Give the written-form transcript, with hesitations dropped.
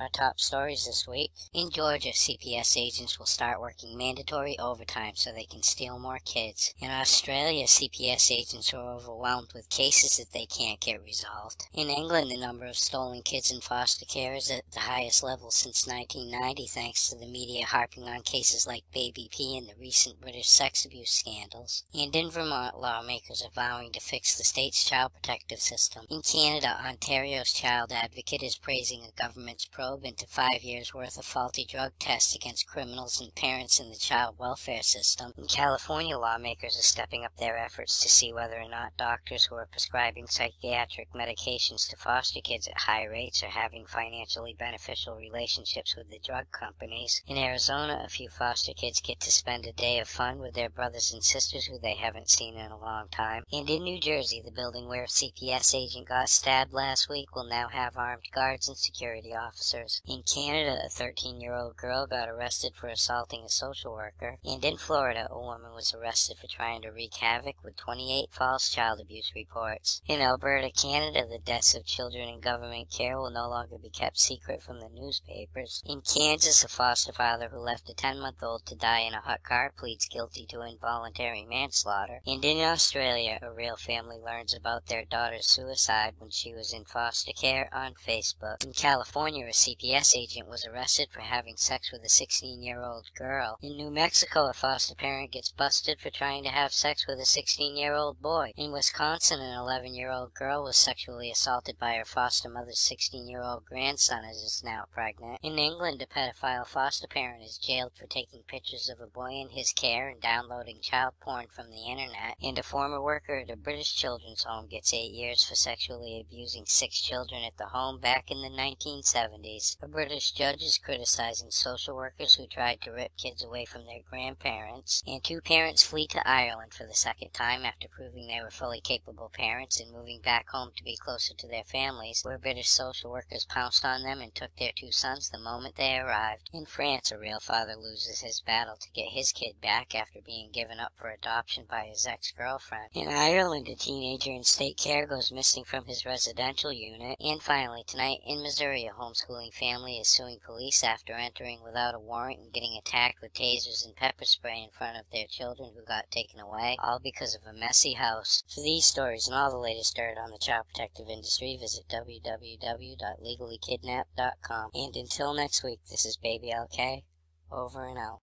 our top stories this week. In Georgia, CPS agents will start working mandatory overtime so they can steal more kids. In Australia, CPS agents are overwhelmed with cases that they can't get resolved. In England, the number of stolen kids in foster care is at the highest level since 1990, thanks to the media harping on cases like Baby P and the recent British sex abuse scandals. And in Vermont, lawmakers are vowing to fix the state's child protective system. In Canada, Ontario's child advocate is praising a government's probe into 5 years' worth of faulty drug tests against criminals and parents in the child welfare system. In California, lawmakers are stepping up their efforts to see whether or not doctors who are prescribing psychiatric medications to foster kids at high rates are having financially beneficial relationships with the drug companies. In Arizona, a few foster kids get to spend a day of fun with their brothers and sisters who they haven't seen in a long time. And in New Jersey, the building where a CPS agent got stabbed last week will now have armed guards and security officers. In Canada, a 13-year-old girl got arrested for assaulting a social worker. And in Florida, a woman was arrested for trying to wreak havoc with 28 false child abuse reports. In Alberta, Canada, the deaths of children in government care will no longer be kept secret from the newspapers. In Kansas, a foster father who left a 10-month-old to die in a hot car pleads guilty to involuntary manslaughter. And in Australia, a real family learns about their daughter's suicide when she was in foster care on Facebook. In California, a CPS agent was arrested for having sex with a 16-year-old girl. In New Mexico, a foster parent gets busted for trying to have sex with a 16-year-old boy. In Wisconsin, an 11-year-old girl was sexually assaulted by her foster mother's 16-year-old grandson as is now pregnant. In England, a pedophile foster parent is jailed for taking pictures of a boy in his care and downloading child porn from the internet. And a former worker at a British children's home gets 8 years for sexually abusing 6 children at the home back in the 1970s. A British judge is criticizing social workers who tried to rip kids away from their grandparents. And 2 parents flee to Ireland for the second time after proving they were fully capable parents and moving back home to be closer to their families, where British social workers pounced on them and took their 2 sons the moment they arrived. In France, a real father loses his battle to get his kid back after being given up for adoption by his ex-girlfriend. In Ireland, a teenager in state care goes missing from his residential unit. And finally, tonight in Missouri, a homeschooling family is suing police after entering without a warrant and getting attacked with tasers and pepper spray in front of their children who got taken away, all because of a messy house. For these stories and all the latest dirt on the child protective industry, visit www.legallykidnapped.com. And until next week, this is Baby LK, over and out.